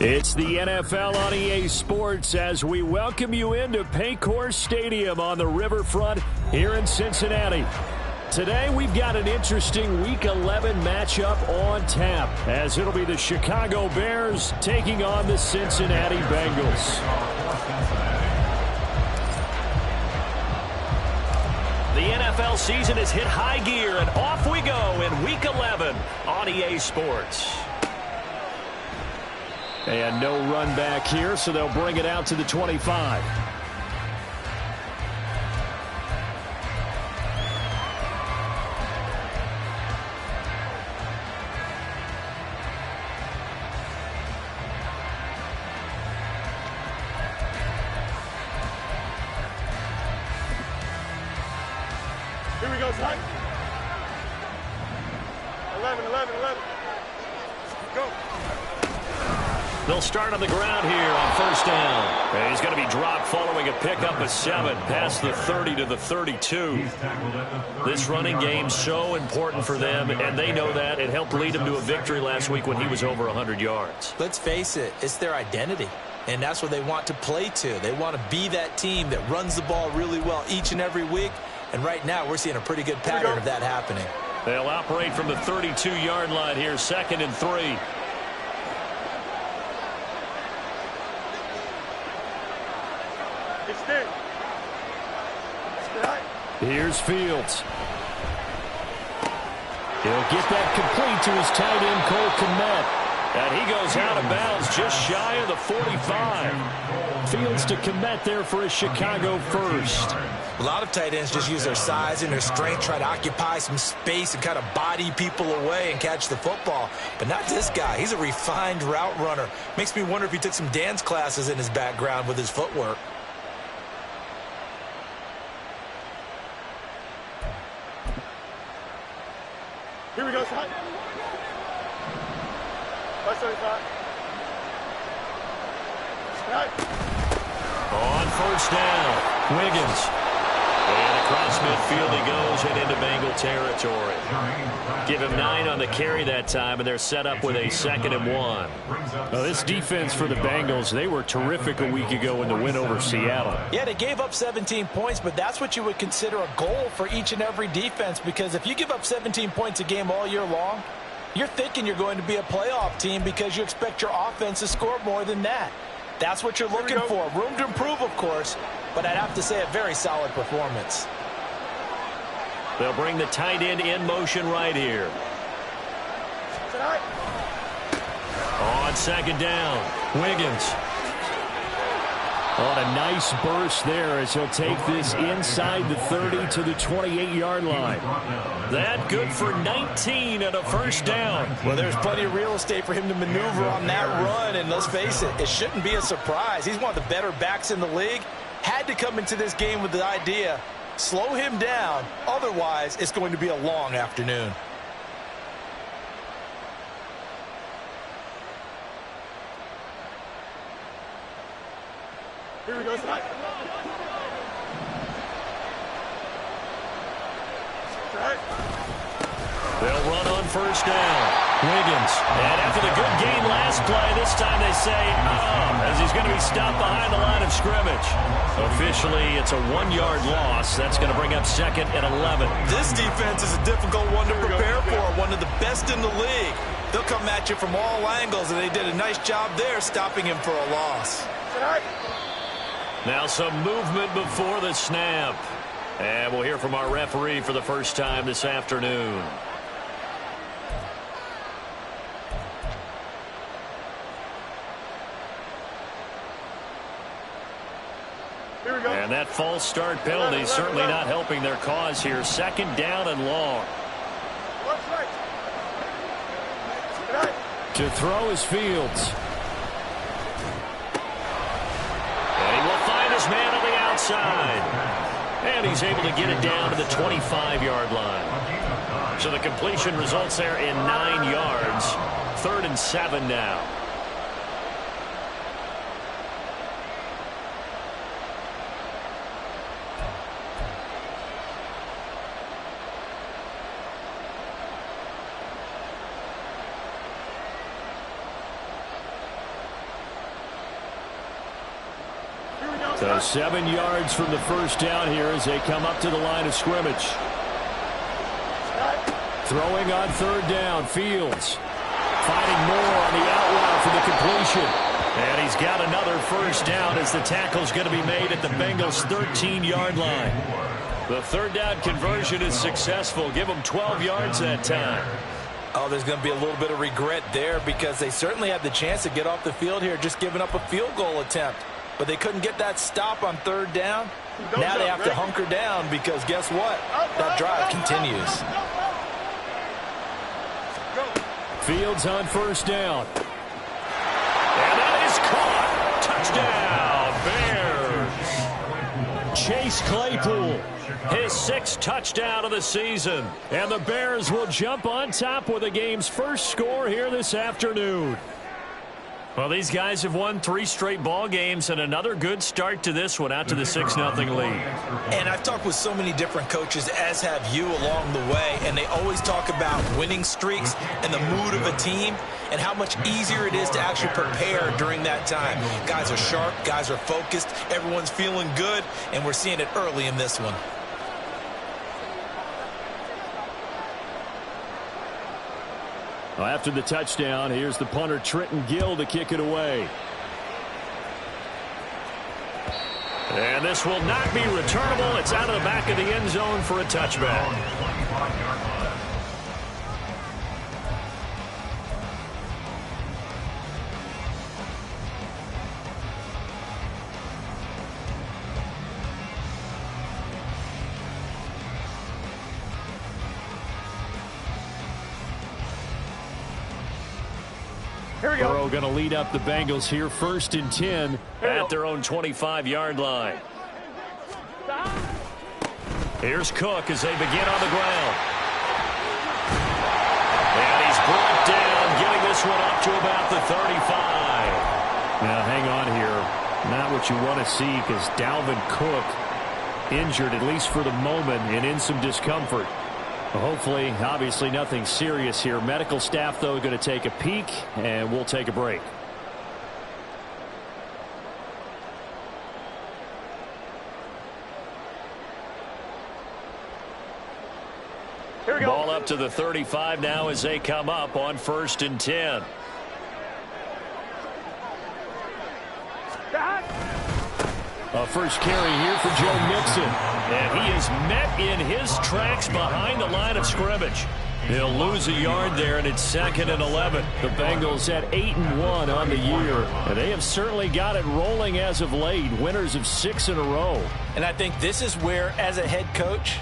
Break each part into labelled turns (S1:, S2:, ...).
S1: It's the NFL on EA Sports as we welcome you into Paycor Stadium on the riverfront here in Cincinnati. Today we've got an interesting Week 11 matchup on tap as it'll be the Chicago Bears taking on the Cincinnati Bengals. The NFL season has hit high gear and off we go in Week 11 on EA Sports. And no run back here, so they'll bring it out to the 25.
S2: Here we go, son. 11. Go.
S1: They'll start on the ground here on first down. And he's going to be dropped following a pickup of 7 past the 30 to the 32. This running game so important for them, and they know that. It helped lead them to a victory last week when he was over 100 yards.
S3: Let's face it, it's their identity, and that's what they want to play to. They want to be that team that runs the ball really well each and every week, and right now we're seeing a pretty good pattern of that happening.
S1: They'll operate from the 32-yard line here, 2nd and 3. Here's Fields. He'll get that complete to his tight end, Cole Kmet. And he goes out of bounds just shy of the 45. Fields to Kmet there for a Chicago first.
S3: A lot of tight ends just use their size and their strength, try to occupy some space and kind of body people away and catch the football. But not this guy. He's a refined route runner. Makes me wonder if he took some dance classes in his background with his footwork.
S2: Here we go, son. 575.
S1: On first down, Wiggins. And across midfield he goes and into Bengal territory. Give him 9 on the carry that time, and they're set up with a 2nd and 1. Now, this defense for the Bengals, they were terrific a week ago in the win over Seattle.
S3: Yeah, they gave up 17 points, but that's what you would consider a goal for each and every defense, because if you give up 17 points a game all year long, you're thinking you're going to be a playoff team because you expect your offense to score more than that. That's what you're looking for. Room to improve, of course, but I'd have to say a very solid performance.
S1: They'll bring the tight end in motion right here. On 2nd down, Wiggins. On a nice burst there as he'll take this inside the 30 to the 28-yard line. That good for 19 and a first down.
S3: Well, there's plenty of real estate for him to maneuver on that run, and let's face it, it shouldn't be a surprise. He's one of the better backs in the league. Had to come into this game with the idea, slow him down, otherwise it's going to be a long afternoon.
S2: Here we go, son.
S1: They'll run on first down. Wiggins. And after the good gain last play, this time they say, as he's going to be stopped behind the line of scrimmage. Officially, it's a 1-yard loss. That's going to bring up 2nd and 11.
S3: This defense is a difficult one to prepare for, one of the best in the league. They'll come at you from all angles, and they did a nice job there stopping him for a loss.
S1: Now some movement before the snap. And we'll hear from our referee for the first time this afternoon.
S2: Here we go.
S1: And that false start penalty certainly not helping their cause here. 2nd down and long. To throw is Fields. And he will find his man on the outside. And he's able to get it down to the 25-yard line. So the completion results there in 9 yards. 3rd and 7 now. So 7 yards from the first down here as they come up to the line of scrimmage. Throwing on third down, Fields. Finding more on the out route for the completion. And he's got another first down as the tackle's going to be made at the Bengals' 13-yard line. The third down conversion is successful. Give them 12 yards that time.
S3: Oh, there's going to be a little bit of regret there because they certainly had the chance to get off the field here, just giving up a field goal attempt. But they couldn't get that stop on third down. Now they have to hunker down because guess what? That drive continues.
S1: Fields on first down. And that is caught. Touchdown, Bears. Chase Claypool, his 6th touchdown of the season. And the Bears will jump on top with the game's first score here this afternoon. Well, these guys have won 3 straight ball games and another good start to this one out to the 6-0 lead.
S3: And I've talked with so many different coaches, as have you along the way, and they always talk about winning streaks and the mood of a team and how much easier it is to actually prepare during that time. Guys are sharp, guys are focused, everyone's feeling good, and we're seeing it early in this one.
S1: Well, after the touchdown, here's the punter Trenton Gill to kick it away. And this will not be returnable. It's out of the back of the end zone for a touchback. Burrow going to lead up the Bengals here, 1st and 10 at their own 25-yard line. Here's Cook as they begin on the ground. And he's brought down, getting this one up to about the 35. Now, hang on here. Not what you want to see because Dalvin Cook injured, at least for the moment, and in some discomfort. Hopefully, obviously, nothing serious here. Medical staff, though, going to take a peek, and we'll take a break.
S2: Here we go.
S1: Ball up to the 35 now as they come up on 1st and 10. A first carry here for Joe Mixon. And he is met in his tracks behind the line of scrimmage. He'll lose a yard there, and it's 2nd and 11. The Bengals at 8-1 on the year. And they have certainly got it rolling as of late. Winners of 6 in a row.
S3: And I think this is where, as a head coach,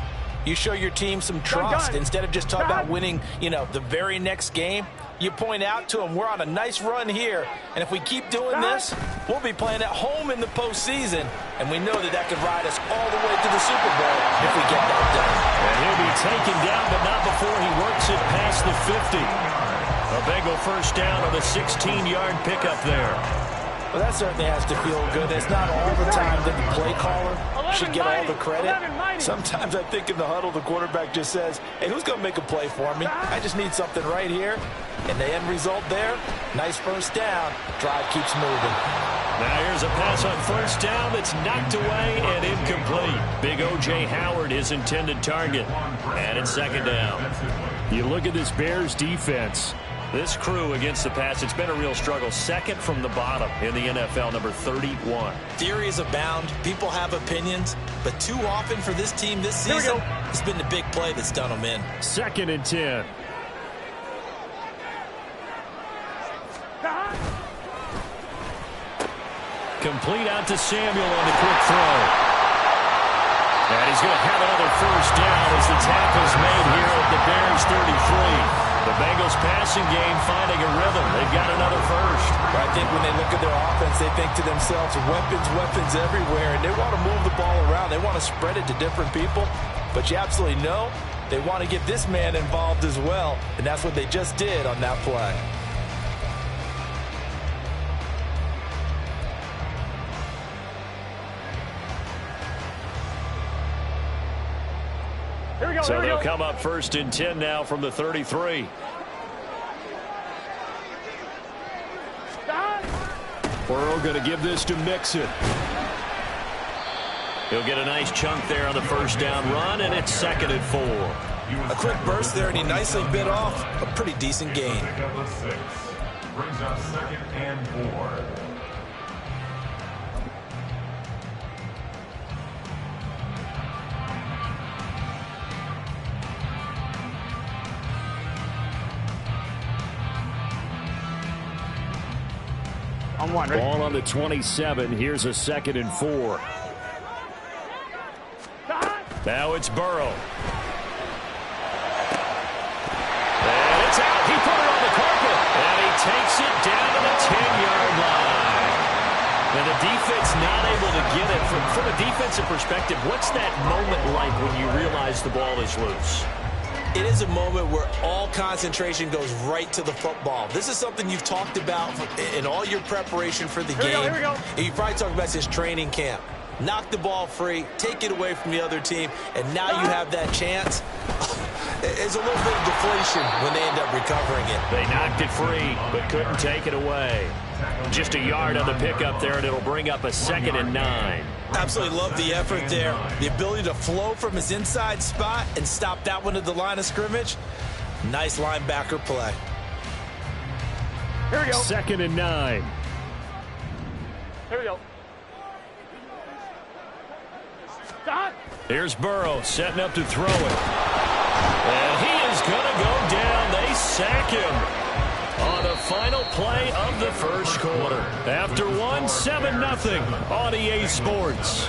S3: you show your team some trust. Instead of just talking about winning, the very next game, you point out to them, we're on a nice run here, and if we keep doing this, we'll be playing at home in the postseason, and we know that could ride us all the way to the Super Bowl if we get that done.
S1: And he'll be taken down, but not before he works it past the 50. A Bengal first down on the 16-yard pickup there.
S3: Well, that certainly has to feel good. It's not all the time that the play caller should get all the credit. Sometimes I think in the huddle, the quarterback just says, hey, who's going to make a play for me? I just need something right here. And the end result there, nice first down. Drive keeps moving.
S1: Now here's a pass on first down that's knocked away and incomplete. Big O.J. Howard, his intended target. And it's 2nd down. You look at this Bears defense. This crew against the pass, it's been a real struggle. 2nd from the bottom in the NFL, number 31.
S3: Theories abound. People have opinions. But too often for this team this season, it's been the big play that's done them in.
S1: 2nd and 10. Complete out to Samuel on the quick throw. And he's going to have another first down as the tackle's made here at the Bears 33. The Bengals passing game finding a rhythm. They've got another first.
S3: I think when they look at their offense, they think to themselves, weapons everywhere, and they want to move the ball around. They want to spread it to different people, but you absolutely know they want to get this man involved as well, and that's what they just did on that play.
S1: So they'll come up 1st and 10 now from the 33. Burrow going to give this to Mixon. He'll get a nice chunk there on the first down run, and it's 2nd and 4.
S3: A quick burst there, and he nicely bit off a pretty decent gain.
S4: Brings up 2nd and 4.
S2: On one, right?
S1: Ball on the 27. Here's a 2nd and 4. Now it's Burrow. And it's out. He put it on the carpet. And he takes it down to the 10-yard line. And the defense not able to get it. From a defensive perspective, what's that moment like when you realize the ball is loose?
S3: It is a moment where all concentration goes right to the football. This is something you've talked about in all your preparation for the game.
S2: Here we go.
S3: And you probably talked about since training camp. Knock the ball free, take it away from the other team, and now you have that chance. It's a little bit of deflation when they end up recovering it.
S1: They knocked it free, but couldn't take it away. Just a yard on the pickup there, and it'll bring up a 2nd and 9.
S3: Absolutely love the effort there. The ability to flow from his inside spot and stop that one at the line of scrimmage. Nice linebacker play.
S2: Here we go.
S1: 2nd and 9.
S2: Here we go. Stop.
S1: Here's Burrow setting up to throw it. And he is going to go down. They sack him on the final play of the first quarter. After one, 7-0 on EA Sports.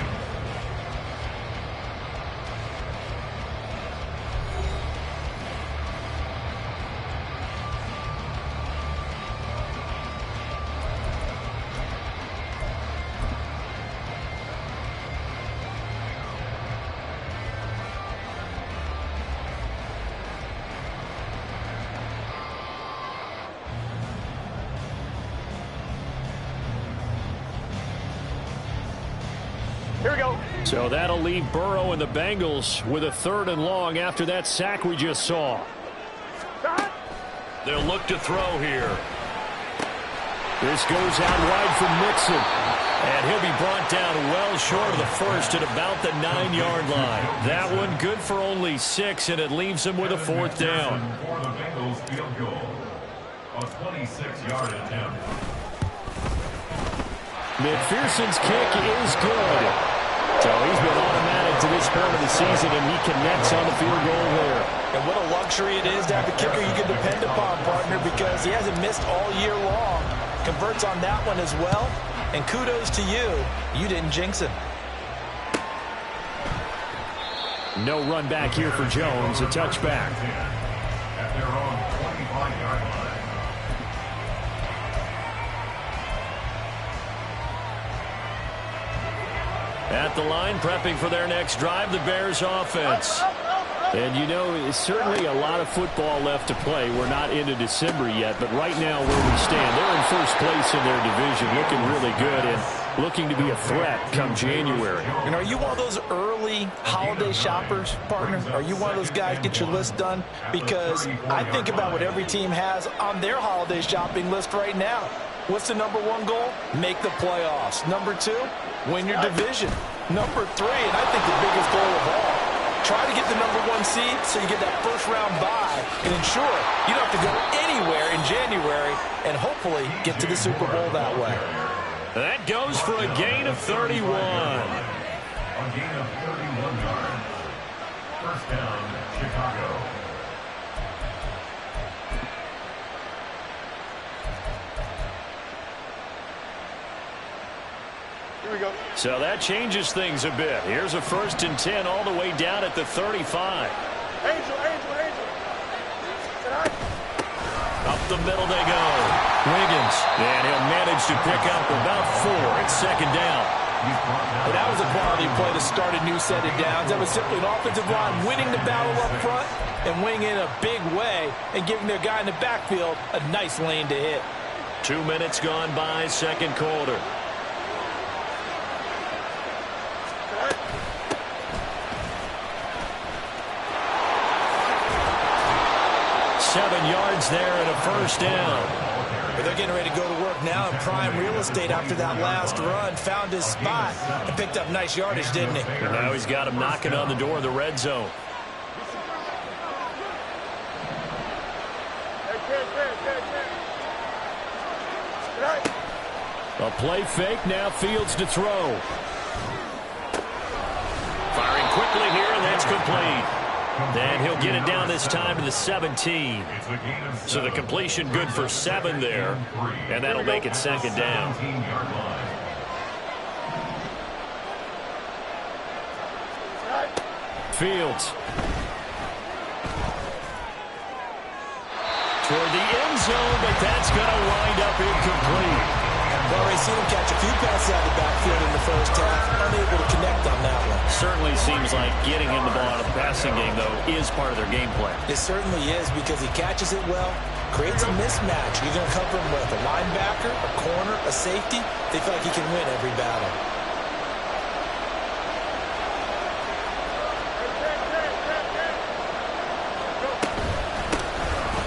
S2: Here we go.
S1: So that'll leave Burrow and the Bengals with a 3rd and long after that sack we just saw.
S2: Stop.
S1: They'll look to throw here. This goes out wide from Mixon. And he'll be brought down well short of the first at about the 9-yard line. That one good for only 6, and it leaves him with a 4th down.
S4: For the Bengals field goal. A 26-yard attempt.
S1: McPherson's kick is good. So he's been automatic to this point of the season, and he connects on the field goal there.
S3: And what a luxury it is to have a kicker you can depend upon, partner, because he hasn't missed all year long. Converts on that one as well. And kudos to you. You didn't jinx him.
S1: No run back here for Jones. A touchback.
S4: At their own 25-yard line.
S1: At the line, prepping for their next drive, the Bears offense. And, you know, it's certainly a lot of football left to play. We're not into December yet, but right now where we stand, they're in first place in their division, looking really good and looking to be a threat come January.
S3: And are you one of those early holiday shoppers, partner? Are you one of those guys get your list done? Because I think about what every team has on their holiday shopping list right now. What's the number 1 goal? Make the playoffs. Number 2, win your division. Number 3, and I think the biggest goal of all, try to get the number 1 seed so you get that first-round bye and ensure you don't have to go anywhere in January and hopefully get to the Super Bowl that way.
S1: That goes for a gain of 31.
S4: A gain of 31 yards. First down, Chicago.
S2: Here we go.
S1: So that changes things a bit. Here's a 1st and 10 all the way down at the 35.
S2: Angel.
S1: Up the middle they go. Wiggins. And he'll manage to pick up about 4. It's 2nd down.
S3: But that was a quality play to start a new set of downs. That was simply an offensive line winning the battle up front and winning in a big way and giving their guy in the backfield a nice lane to hit.
S1: 2 minutes gone by, 2nd quarter. Seven yards there and a first down.
S3: But they're getting ready to go to work now in prime real estate after that last run. Found his spot and picked up nice yardage, didn't he?
S1: And now he's got him knocking on the door of the red zone. A play fake, now Fields to throw. Firing quickly here, and that's complete. And he'll get it down this time to the 17. So the completion good for 7 there, and that'll make it second down. Fields. Toward the end zone, but that's going to wind up incomplete.
S3: Well, we've seen him catch a few passes out of the backfield in the first half. Unable to connect on that one.
S1: Certainly seems like getting him the ball out of the passing game, though, is part of their game plan.
S3: It certainly is because he catches it well, creates a mismatch. You're going to cover him with a linebacker, a corner, a safety. They feel like he can win every battle.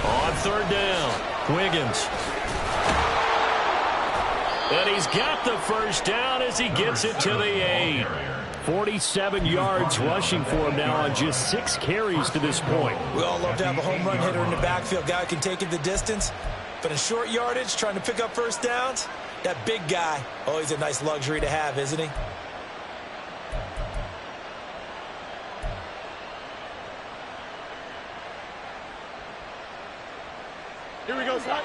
S1: On third down, Wiggins. And he's got the first down as he gets it to the 8. 47 yards rushing for him now on just 6 carries to this point.
S3: We all love to have a home run hitter in the backfield. Guy who can take it the distance. But in short yardage, trying to pick up first downs, that big guy, always a nice luxury to have, isn't he?
S2: Here we go, Scott.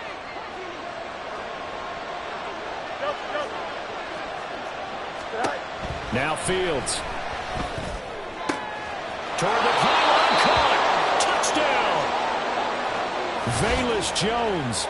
S1: Now Fields. Toward the pylon, caught. Touchdown. Velus Jones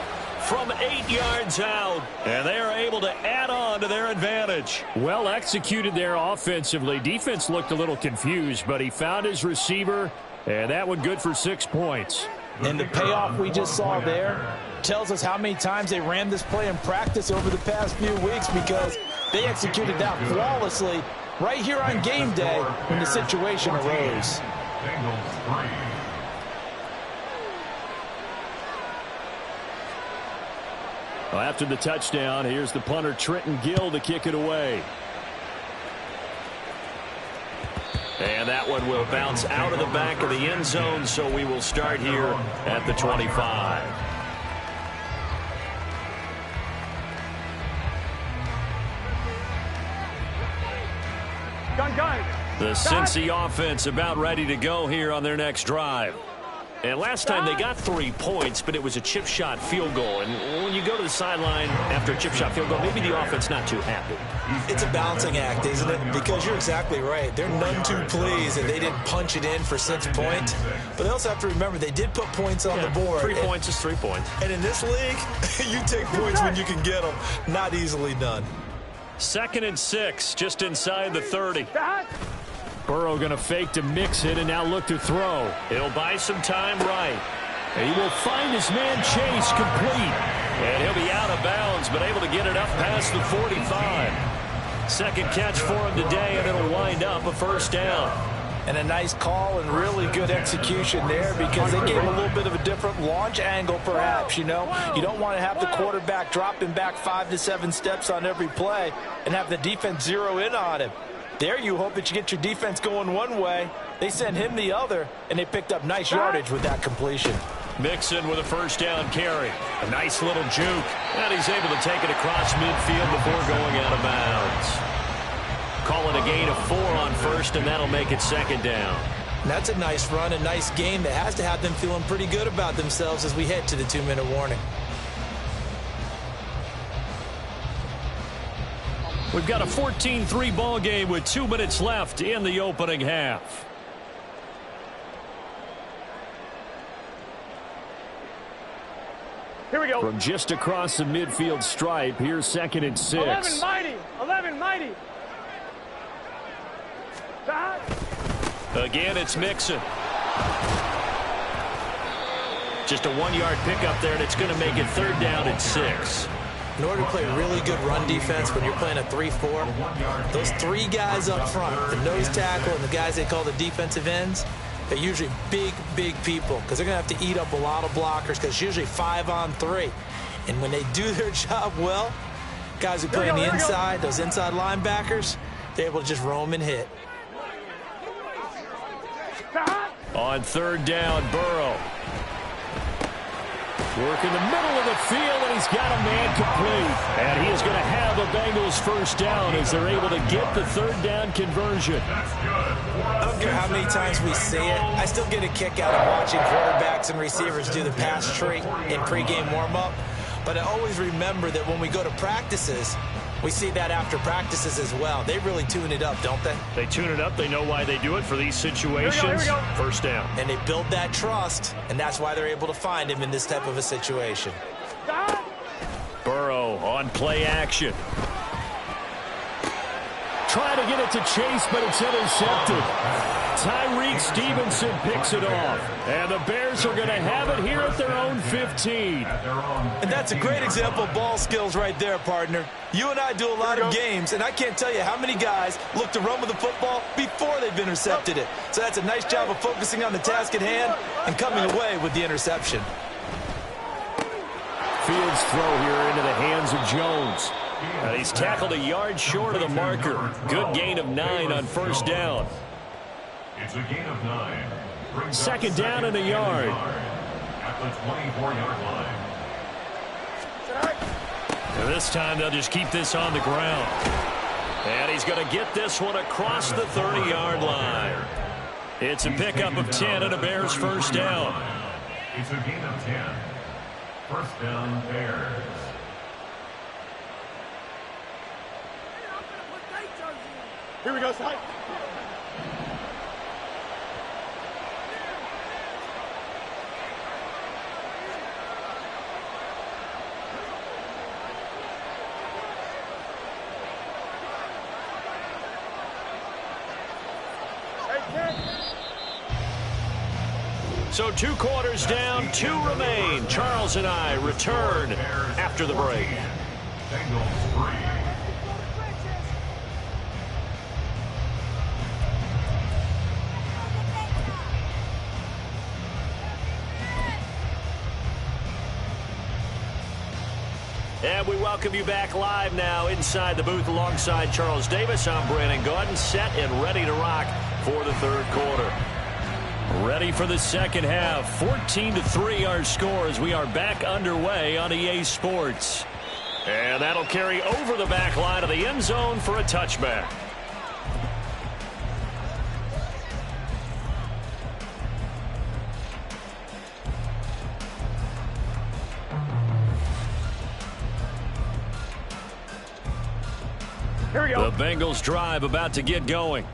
S1: from 8 yards out. And they are able to add on to their advantage. Well executed there offensively. Defense looked a little confused, but he found his receiver, and that one good for 6 points.
S3: And the payoff we just saw there tells us how many times they ran this play in practice over the past few weeks, because they executed that flawlessly right here on game day when the situation arose.
S1: Well, after the touchdown, here's the punter Trenton Gill to kick it away. And that one will bounce out of the back of the end zone, so we will start here at the 25. The Cincy offense about ready to go here on their next drive. And last time they got 3 points, but it was a chip shot field goal. And when you go to the sideline after a chip shot field goal, maybe the offense not too happy.
S3: It's a balancing act, isn't it? Because you're exactly right. They're none too pleased that they didn't punch it in for 6 points. But they also have to remember they did put points on the board.
S1: 3 points is 3 points.
S3: And in this league, you take points when you can get them. Not easily done.
S1: 2nd and 6, just inside the 30. Burrow going to fake to mix it and now look to throw. He'll buy some time right. And he will find his man Chase complete. And he'll be out of bounds, but able to get it up past the 45. Second catch for him today, and it'll wind up a first down.
S3: And a nice call and really good execution there, because they gave a little bit of a different launch angle perhaps, you know. You don't want to have the quarterback dropping back 5 to 7 steps on every play and have the defense zero in on him. There you hope that you get your defense going one way. They send him the other, and they picked up nice yardage with that completion.
S1: Mixon with a first down carry. A nice little juke. And he's able to take it across midfield before going out of bounds. Call it a gain of 4 on first, and that'll make it second down.
S3: And that's a nice run, a nice game that has to have them feeling pretty good about themselves as we head to the 2-minute warning.
S1: We've got a 14-3 ball game with 2 minutes left in the opening half.
S2: Here we go.
S1: From just across the midfield stripe, here's 2nd and 6.
S2: 11 mighty. 11 mighty.
S1: Again, it's Mixon. Just a 1-yard pickup there, and it's going to make it 3rd down and 6.
S3: In order to play really good run defense when you're playing a 3-4, those 3 guys up front, the nose tackle and the guys they call the defensive ends, they're usually big, big people, because they're going to have to eat up a lot of blockers, because it's usually 5 on 3. And when they do their job well, guys who play on the inside, those inside linebackers, they're able to just roam and hit.
S1: On third down, Burrow. Work in the middle of the field, and he's got a man complete. And he is going to have the Bengals first down as they're able to get the third down conversion.
S3: I don't care how many times we see it. I still get a kick out of watching quarterbacks and receivers do the pass tree in pregame warm-up. But I always remember that when we go to practices, we see that after practices as well. They really tune it up, don't they?
S1: They tune it up. They know why they do it for these situations. Here we go. First down.
S3: And they build that trust, and that's why they're able to find him in this type of a situation.
S1: Burrow on play action. Trying to get it to Chase, but it's intercepted. Tyreek Stevenson picks it off. And the Bears are going to have it here at their own 15.
S3: And that's a great example of ball skills right there, partner. You and I do a lot of games, and I can't tell you how many guys look to run with the football before they've intercepted it. So that's a nice job of focusing on the task at hand and coming away with the interception.
S1: Fields throw here into the hands of Jones. And he's tackled a yard short of the marker. Good gain of 9 on first down.
S4: It's a gain of 9.
S1: Second down and a yard.
S4: At the 24-yard line.
S1: And this time they'll just keep this on the ground. And he's going to get this one across the 30-yard line. It's a pickup of 10 and a Bears first down.
S4: It's a gain of 10. First down, Bears.
S2: Here we go, Ty.
S1: So 2 quarters down, 2 remain. Charles and I return after the break.
S4: Bengals 3.
S1: And we welcome you back live now inside the booth alongside Charles Davis. I'm Brandon Gaudin, set and ready to rock for the third quarter. Ready for the second half. 14-3 our score as we are back underway on EA Sports. And that'll carry over the back line of the end zone for a touchback.
S2: Here we go.
S1: The Bengals drive about to get going.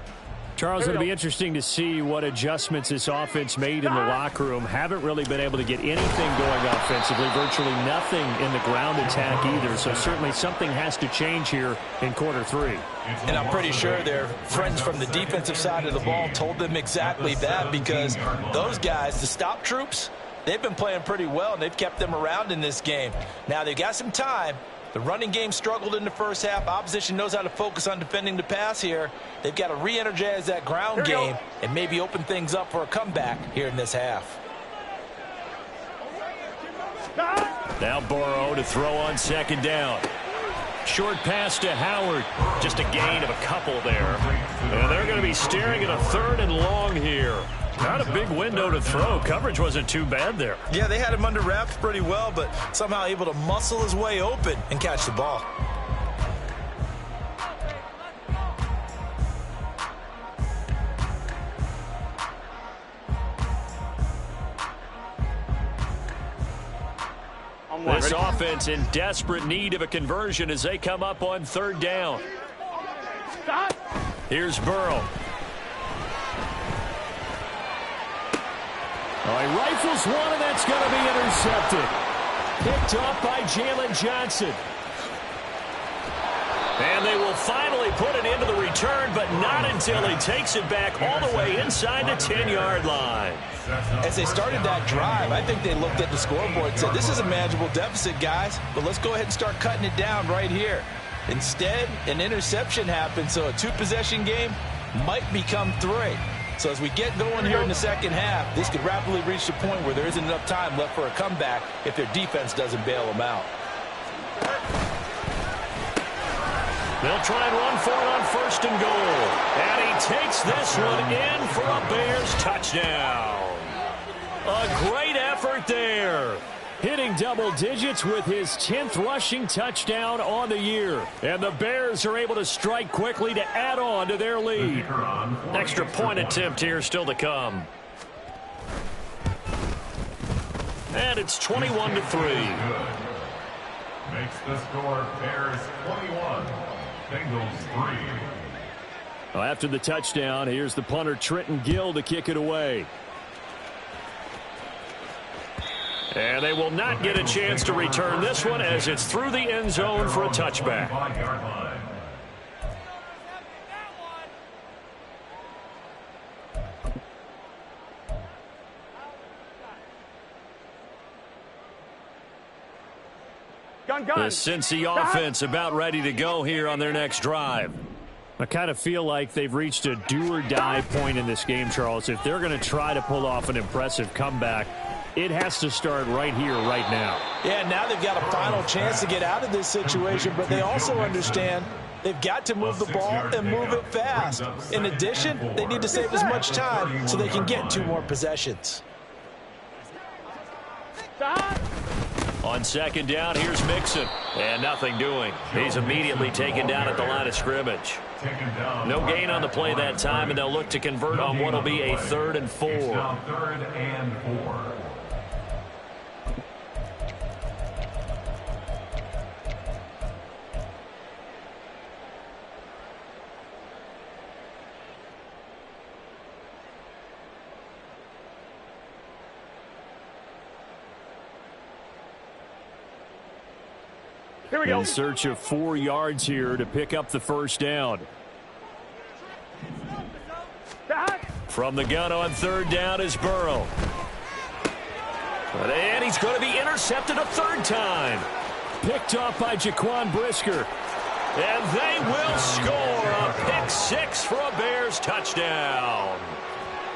S1: Charles, it'll be interesting to see what adjustments this offense made in the locker room. Haven't really been able to get anything going offensively. Virtually nothing in the ground attack either. So certainly something has to change here in quarter 3.
S3: And I'm pretty sure their friends from the defensive side of the ball told them exactly that, because those guys, the stop troops, they've been playing pretty well, and they've kept them around in this game. Now, they've got some time. The running game struggled in the first half. Opposition knows how to focus on defending the pass here. They've got to re-energize that ground game and maybe open things up for a comeback here in this half.
S1: Now Burrow to throw on second down. Short pass to Howard. Just a gain of a couple there. And they're going to be staring at a third and long here. Not a big window to throw. Coverage wasn't too bad there.
S3: Yeah, they had him under wraps pretty well, but somehow able to muscle his way open and catch the ball.
S1: This offense in desperate need of a conversion as they come up on third down. Here's Burrow. Oh, he rifles one, and that's going to be intercepted. Picked off by Jalen Johnson. And they will finally put it into the return, but not until he takes it back all the way inside the 10-yard line.
S3: As they started that drive, I think they looked at the scoreboard and said, this is a manageable deficit, guys, but let's go ahead and start cutting it down right here. Instead, an interception happened, so a 2-possession game might become 3. So as we get going here in the second half, this could rapidly reach the point where there isn't enough time left for a comeback if their defense doesn't bail them out.
S1: They'll try and run for it on 1st and goal. And he takes this one in for a Bears touchdown. A great effort there. Hitting double digits with his 10th rushing touchdown on the year. And the Bears are able to strike quickly to add on to their lead. Extra point attempt here still to come. And it's 21-3.
S4: Makes the score Bears 21, Bengals 3.
S1: Well, after the touchdown, here's the punter Trenton Gill to kick it away. And they will not get a chance to return this one as it's through the end zone for a touchback. The Cincy offense about ready to go here on their next drive. I kind of feel like they've reached a do-or-die point in this game, Charles. If they're going to try to pull off an impressive comeback, it has to start right here, right now.
S3: Yeah, now they've got a final chance to get out of this situation, but they also understand they've got to move the ball and move it fast. In addition, they need to save as much time so they can get 2 more possessions.
S1: On 2nd down, here's Mixon. And nothing doing. He's immediately taken down at the line of scrimmage. No gain on the play that time, and they'll look to convert on what will be a 3rd and 4.
S4: It's now 3rd and 4.
S2: Here we go.
S1: In search of 4 yards here to pick up the 1st down. From the gun on 3rd down is Burrow. And he's going to be intercepted a 3rd time. Picked off by Jaquan Brisker. And they will score a pick 6 for a Bears touchdown.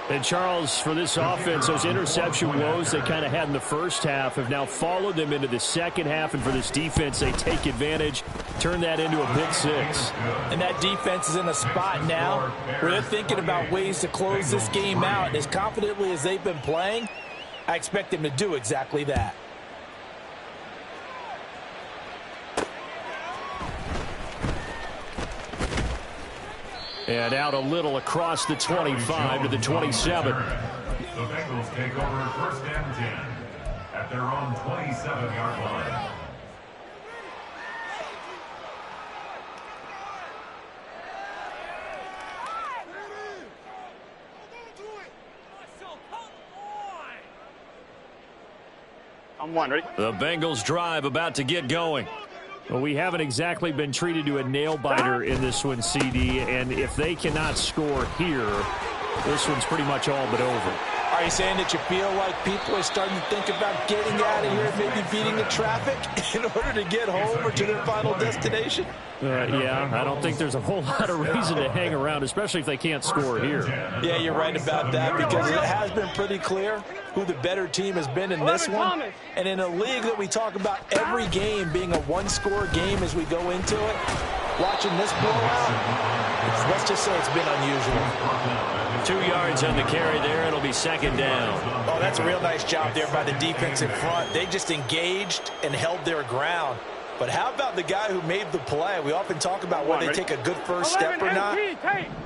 S1: And, Charles, for this offense, those interception woes they kind of had in the first half have now followed them into the second half. And for this defense, they take advantage, turn that into a pick 6.
S3: And that defense is in a spot now where they're thinking about ways to close this game out. As confidently as they've been playing, I expect them to do exactly that.
S1: And out a little across the 25 to the 27.
S4: The Bengals take over 1st and 10 at their own 27-yard line.
S2: I'm 1, ready?
S1: The Bengals drive about to get going. Well, we haven't exactly been treated to a nail-biter in this one, CD, and if they cannot score here, this one's pretty much all but over.
S3: Are you saying that you feel like people are starting to think about getting out of here, maybe beating the traffic in order to get home or to their final destination?
S1: Yeah, I don't think there's a whole lot of reason to hang around, especially if they can't score here.
S3: Yeah, you're right about that because it has been pretty clear who the better team has been in this one. And in a league that we talk about every game being a one-score game as we go into it, watching this blowout, let's just say it's been unusual.
S1: 2 yards on the carry there. It'll be 2nd down.
S3: Oh, that's a real nice job there by the defense in front. They just engaged and held their ground. But how about the guy who made the play? We often talk about whether they take a good first step or not.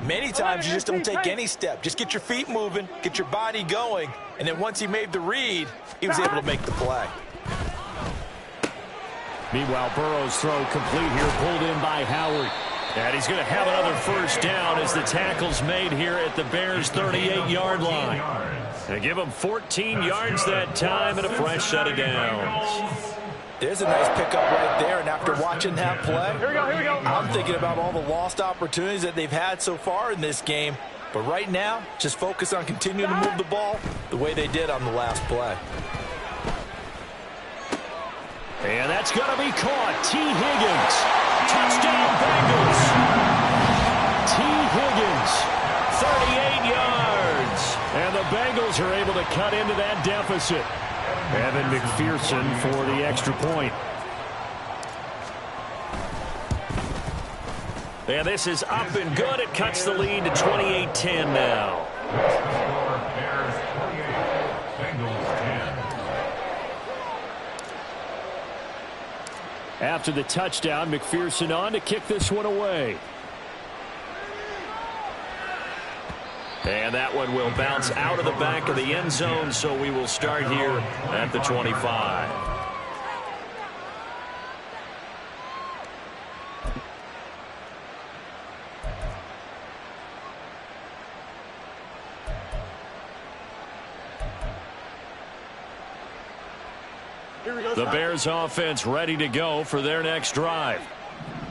S3: Many times you just don't take any step. Just get your feet moving, get your body going, and then once he made the read, he was able to make the play.
S1: Meanwhile, Burrow's throw complete here, pulled in by Howard. And he's going to have another 1st down as the tackle's made here at the Bears' 38-yard line. They give him 14 yards that time and a fresh set of downs.
S3: There's a nice pickup right there, and after watching that play,
S2: Here we go.
S3: I'm thinking about all the lost opportunities that they've had so far in this game. But right now, just focus on continuing to move the ball the way they did on the last play.
S1: And that's going to be caught. T. Higgins. Touchdown, Bengals. T. Higgins. 38 yards. And the Bengals are able to cut into that deficit. Evan McPherson for the extra point. And this is up and good. It cuts the lead to 28-10 now.
S4: Bears 28, Bengals 10.
S1: After the touchdown, McPherson on to kick this one away. And that one will bounce out of the back of the end zone, so we will start here at the 25. The Bears offense ready to go for their next drive.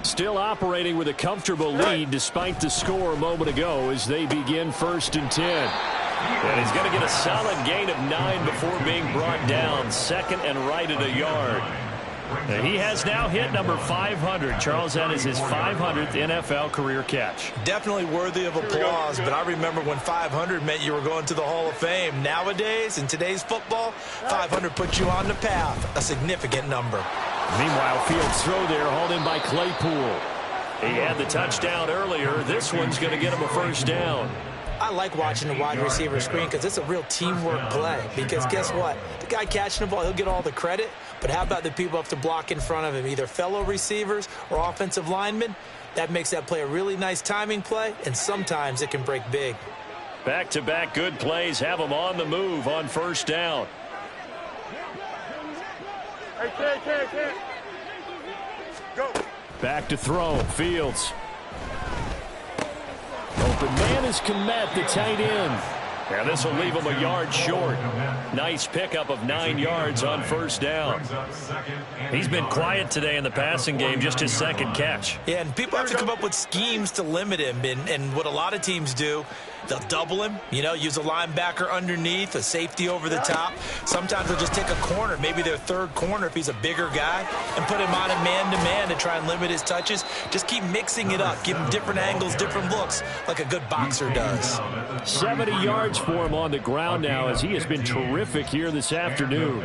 S1: Still operating with a comfortable lead despite the score a moment ago as they begin 1st and 10. And he's going to get a solid gain of 9 before being brought down. 2nd and right at a yard. And he has now hit number 500. Charles, that is his 500th NFL career catch.
S3: Definitely worthy of applause, but I remember when 500 meant you were going to the Hall of Fame. Nowadays, in today's football, 500 puts you on the path, a significant number.
S1: Meanwhile, Fields' throw there hauled in by Claypool. He had the touchdown earlier. This one's going to get him a 1st down.
S3: I like watching the wide receiver screen because it's a real teamwork play. Because guess what? The guy catching the ball, he'll get all the credit. But how about the people who have to block in front of him, either fellow receivers or offensive linemen? That makes that play a really nice timing play, and sometimes it can break big.
S1: Back-to-back good plays have him on the move on 1st down.
S2: Hey, go.
S1: Back to throw. Fields. Open man is Kmet, the tight end. And this will leave him a yard short. Nice pickup of 9 yards on 1st down. He's been quiet today in the passing game, just his 2nd catch.
S3: Yeah, and people have to come up with schemes to limit him. And what a lot of teams do, they'll double him, use a linebacker underneath, a safety over the top. Sometimes they'll just take a corner, maybe their 3rd corner if he's a bigger guy, and put him on a man-to-man to try and limit his touches. Just keep mixing it up, give him different angles, different looks, like a good boxer does.
S1: 70 yards for him on the ground now as he has been terrific here this afternoon.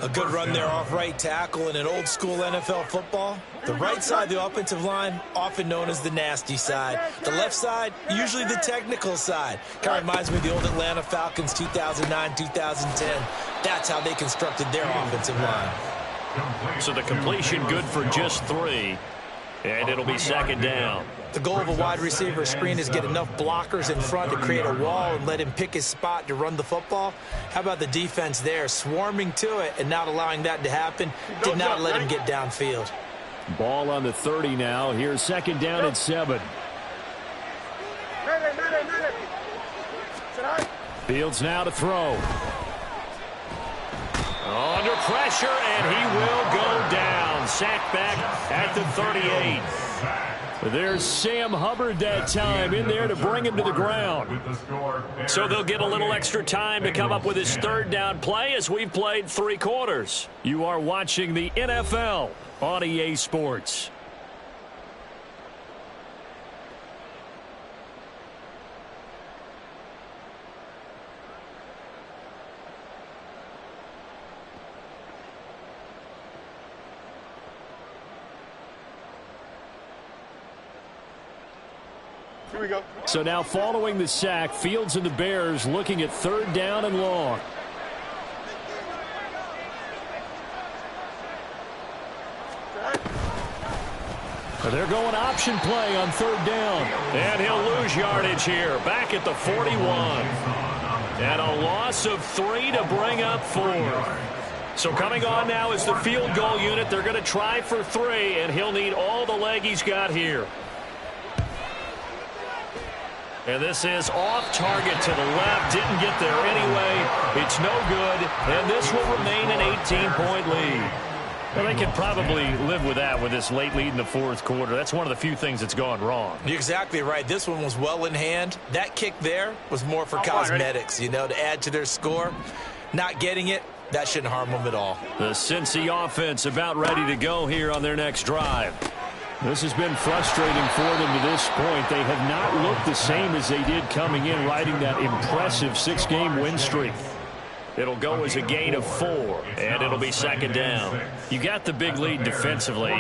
S3: A good run there off right tackle in an old-school NFL football. The right side of the offensive line, often known as the nasty side. The left side, usually the technical side. Kind of reminds me of the old Atlanta Falcons 2009-2010. That's how they constructed their offensive line.
S1: So the completion good for just 3. And it'll be 2nd down.
S3: The goal of a wide receiver screen is get enough blockers in front to create a wall and let him pick his spot to run the football. How about the defense there, swarming to it and not allowing that to happen? Did not let him get downfield.
S1: Ball on the 30 now. Here's 2nd down and 7. Fields now to throw. Under pressure, and he will go down. Sacked back at the 38. There's Sam Hubbard that time in there to bring him to the ground. So they'll get a little extra time to come up with his 3rd down play as we've played 3 quarters. You are watching the NFL on EA Sports.
S2: Here we go.
S1: So now following the sack, Fields and the Bears looking at 3rd down and long. They're going option play on 3rd down. And he'll lose yardage here. Back at the 41. And a loss of 3 to bring up 4. So coming on now is the field goal unit. They're going to try for 3, and he'll need all the leg he's got here. And this is off target to the left. Didn't get there anyway. It's no good. And this will remain an 18-point lead. Well, they could probably live with that with this late lead in the 4th quarter. That's one of the few things that's gone wrong.
S3: You're exactly right. This one was well in hand. That kick there was more for cosmetics, to add to their score. Not getting it, that shouldn't harm them at all.
S1: The Cincy offense about ready to go here on their next drive. This has been frustrating for them to this point. They have not looked the same as they did coming in, riding that impressive 6-game win streak. It'll go as a gain of 4, and it'll be second down. You got the big lead defensively,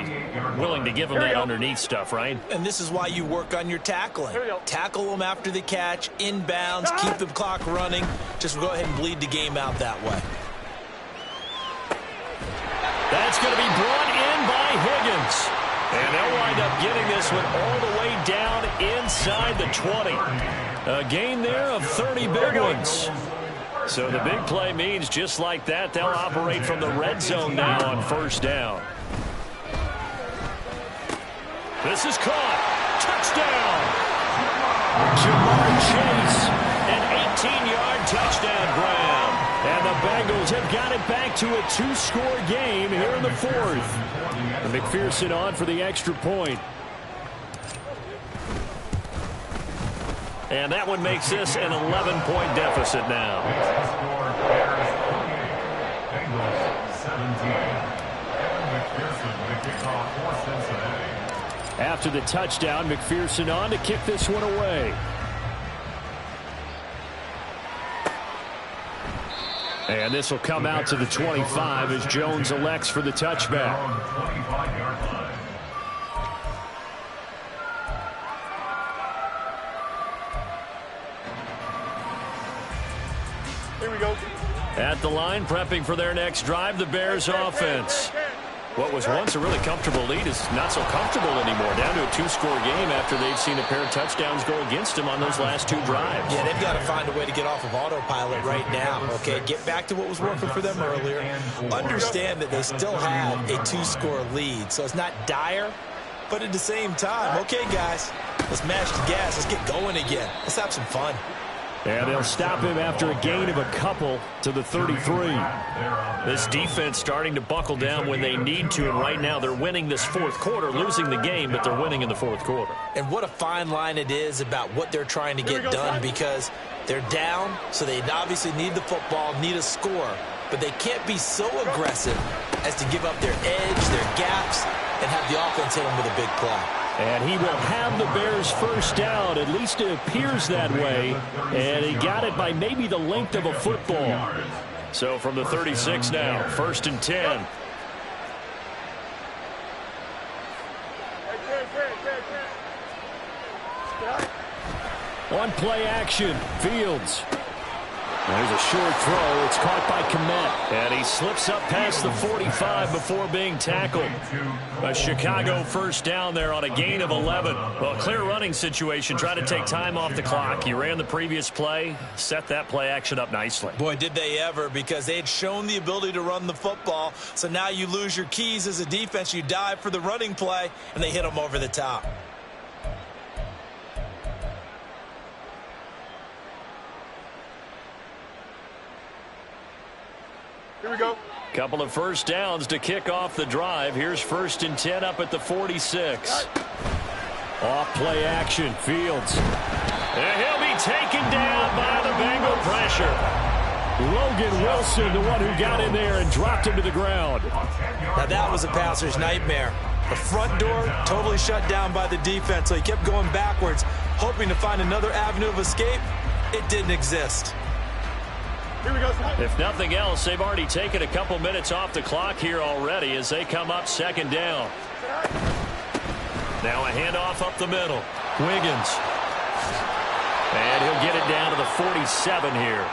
S1: willing to give them that underneath stuff, right?
S3: And this is why you work on your tackling. Tackle them after the catch, inbounds, keep the clock running. Just go ahead and bleed the game out that way.
S1: That's going to be brought in by Higgins. And they'll wind up getting this one all the way down inside the 20. A gain there of 30 big ones. So the big play means just like that, they'll operate from the red zone now on first down. This is caught. Touchdown. Jamar Chase, an 18-yard touchdown grab. And the Bengals have got it back to a 2-score game here in the 4th. And McPherson on for the extra point. And that one makes this an 11-point deficit now. After the touchdown, McPherson on to kick this one away. And this will come out to the 25 as Jones elects for the touchback.
S2: Here we go.
S1: At the line, prepping for their next drive, the Bears offense. What was once a really comfortable lead is not so comfortable anymore. Down to a 2-score game after they've seen a pair of touchdowns go against them on those last 2 drives.
S3: Yeah, they've got to find a way to get off of autopilot right now, okay? Get back to what was working for them earlier. Understand that they still have a 2-score lead, so it's not dire, but at the same time, okay, guys, let's mash the gas. Let's get going again. Let's have some fun.
S1: And they'll stop him after a gain of a couple to the 33. This defense starting to buckle down when they need to, and right now they're winning this 4th quarter, losing the game, but they're winning in the 4th quarter.
S3: And what a fine line it is about what they're trying to get done, because they're down, so they obviously need the football, need a score, but they can't be so aggressive as to give up their edge, their gaps, and have the offense hit them with a big play.
S1: And he will have the Bears first down. At least it appears that way. And he got it by maybe the length of a football. So from the 36 now, 1st and 10. One play action. Fields. There's a short throw. It's caught by Kmet. And he slips up past the 45 before being tackled. A Chicago first down there on a gain of 11. Well, a clear running situation. Try to take time off the clock. He ran the previous play, set that play action up nicely.
S3: Boy, did they ever, because they had shown the ability to run the football. So now you lose your keys as a defense. You dive for the running play, and they hit them over the top.
S2: Here we go.
S1: Couple of first downs to kick off the drive. Here's 1st and 10 up at the 46. Off play action. Fields. And he'll be taken down by the Bengal pressure. Logan Wilson, the one who got in there and dropped him to the ground.
S3: Now that was a passer's nightmare. The front door totally shut down by the defense, so he kept going backwards, hoping to find another avenue of escape. It didn't exist.
S2: Here we go.
S1: If nothing else, they've already taken a couple minutes off the clock here already as they come up 2nd down. Now a handoff up the middle. Wiggins. And he'll get it down to the 47 here.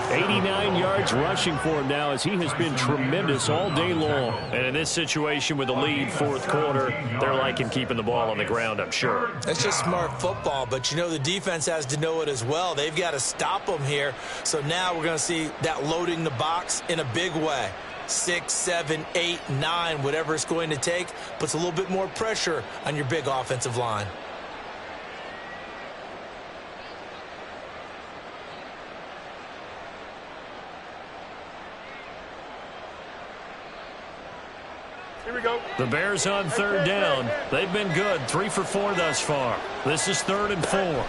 S1: 89 yards rushing for him now as he has been tremendous all day long. And in this situation with the lead 4th quarter, they're liking keeping the ball on the ground, I'm sure.
S3: That's just smart football, but you know the defense has to know it as well. They've got to stop them here. So now we're going to see that loading the box in a big way. 6, 7, 8, 9, whatever it's going to take, puts a little bit more pressure on your big offensive line.
S2: Here we go.
S1: The Bears on 3rd down. They've been good, 3 for 4 thus far. This is 3rd and 4.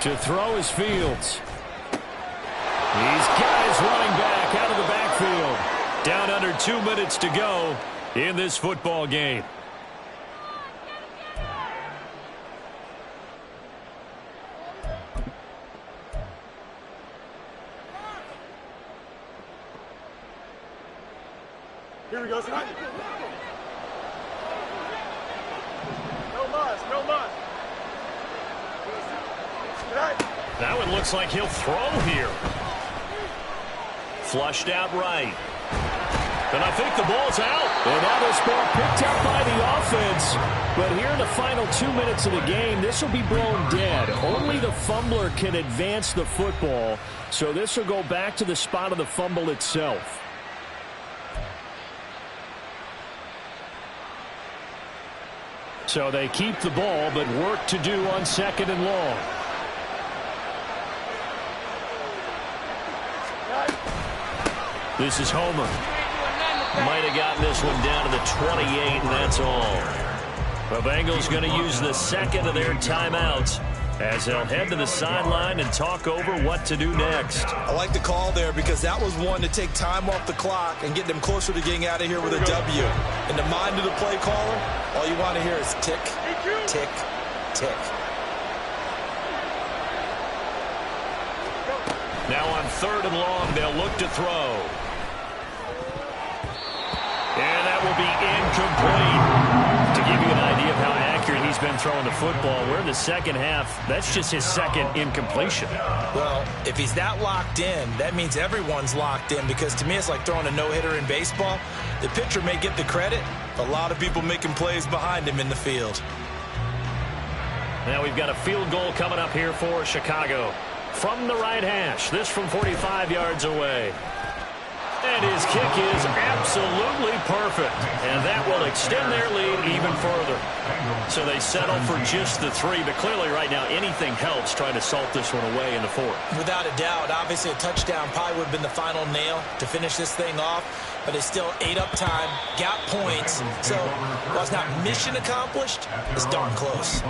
S1: To throw is Fields. He's got his running back out of the backfield. Down under 2 minutes to go in this football game.
S2: Here we go, son. No muss, no muss.
S1: That one looks like he'll throw here. Flushed out right. And I think the ball's out. And now this ball picked up by the offense. But here in the final 2 minutes of the game, this will be blown dead. Only the fumbler can advance the football. So this will go back to the spot of the fumble itself. So they keep the ball, but work to do on 2nd and long. This is Homer. Might have gotten this one down to the 28, and that's all. The Bengals going to use the second of their timeouts as they'll head to the sideline and talk over what to do next.
S3: I like the call there because that was one to take time off the clock and get them closer to getting out of here with a W. In the mind of the play caller, all you want to hear is tick, tick, tick.
S1: Now on 3rd and long, they'll look to throw. And that will be incomplete. To give you an idea of how accurate he's been throwing the football, we're in the second half. That's just his second incompletion.
S3: Well, if he's that locked in, that means everyone's locked in, because to me it's like throwing a no-hitter in baseball. The pitcher may get the credit, a lot of people making plays behind him in the field.
S1: Now we've got a field goal coming up here for Chicago. From the right hash, this from 45 yards away. And his kick is absolutely perfect. And that will extend their lead even further. So they settle for just the 3. But clearly right now anything helps trying to salt this one away in the 4th.
S3: Without a doubt, obviously a touchdown probably would have been the final nail to finish this thing off. But it's still ate up time, got points. So while it's not mission accomplished, it's darn close.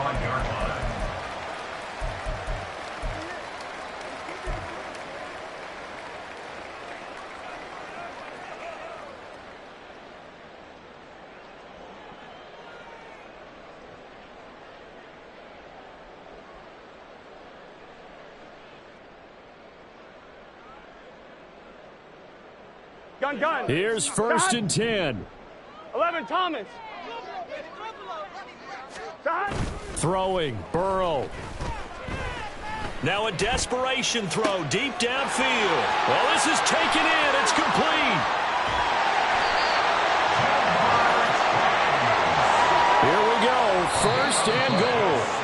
S2: Gun.
S1: Here's 1st and 10.
S2: 11, Thomas. Side.
S1: Throwing, Burrow. Now a desperation throw deep downfield. Well, this is taken in. It's complete. Here we go. 1st and goal.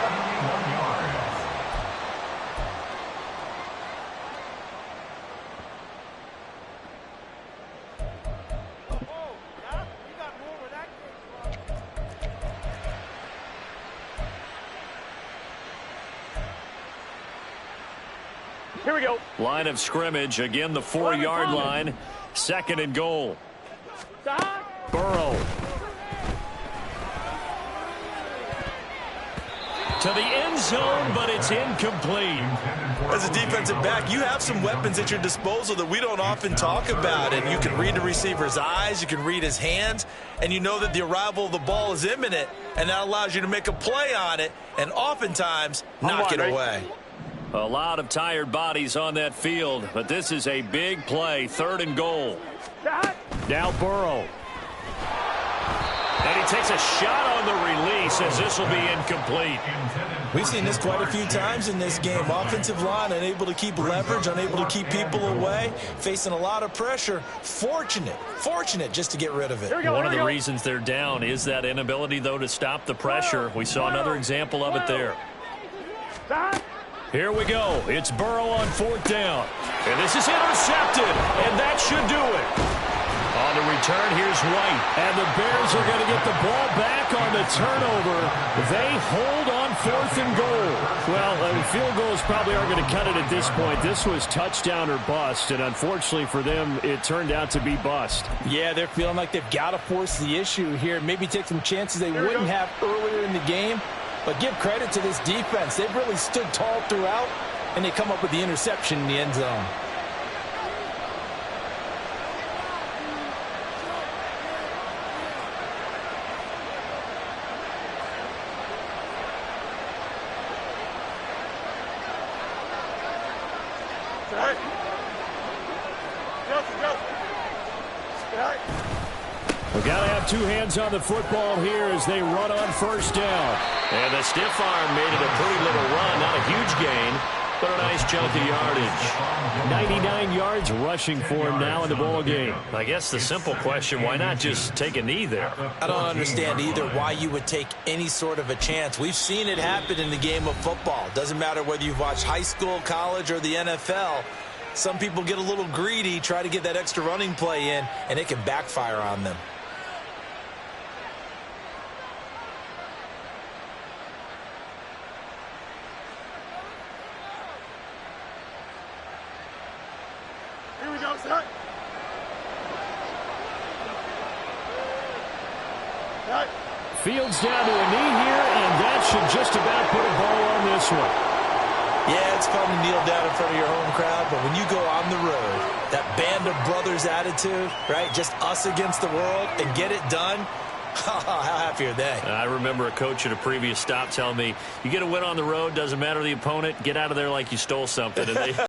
S2: Here we go.
S1: Line of scrimmage, again the 4-yard line. 2nd and goal.
S2: Side.
S1: Burrow. To the end zone, but it's incomplete.
S3: As a defensive back, you have some weapons at your disposal that we don't often talk about. And you can read the receiver's eyes, you can read his hands, and you know that the arrival of the ball is imminent, and that allows you to make a play on it and oftentimes knock it away.
S1: A lot of tired bodies on that field, but this is a big play. 3rd and goal. Now Burrow. And he takes a shot on the release as this will be incomplete.
S3: We've seen this quite a few times in this game. Offensive line unable to keep leverage, unable to keep people away, facing a lot of pressure. Fortunate just to get rid of it.
S1: One of the reasons they're down is that inability, though, to stop the pressure. We saw another example of it there. Here we go. It's Burrow on 4th down. And this is intercepted. And that should do it. On the return, here's White. And the Bears are going to get the ball back on the turnover. They hold on 4th and goal. Well, field goals probably aren't going to cut it at this point. This was touchdown or bust. And unfortunately for them, it turned out to be bust.
S5: Yeah, they're feeling like they've got to force the issue here. Maybe take some chances they wouldn't have earlier in the game. But give credit to this defense. They've really stood tall throughout, and they come up with the interception in the end zone.
S1: We got to have two hands on the football here as they run on first down.
S6: And the stiff arm made it a pretty little run. Not a huge gain, but a nice chunk of yardage.
S1: 99 yards rushing for him now in the ball game.
S6: I guess the simple question, why not just take a knee there?
S3: I don't understand either why you would take any sort of a chance. We've seen it happen in the game of football. Doesn't matter whether you've watched high school, college, or the NFL. Some people get a little greedy, try to get that extra running play in, and it can backfire on them.
S2: Here we go, son. Cut.
S1: Fields down to a knee here, and that should just about put a ball on this one.
S3: Yeah, it's fun to kneel down in front of your home crowd, but when you go on the road, that band of brothers attitude, right, just us against the world, and get it done, how happy are they?
S6: I remember a coach at a previous stop telling me, you get a win on the road, doesn't matter the opponent, get out of there like you stole something. And they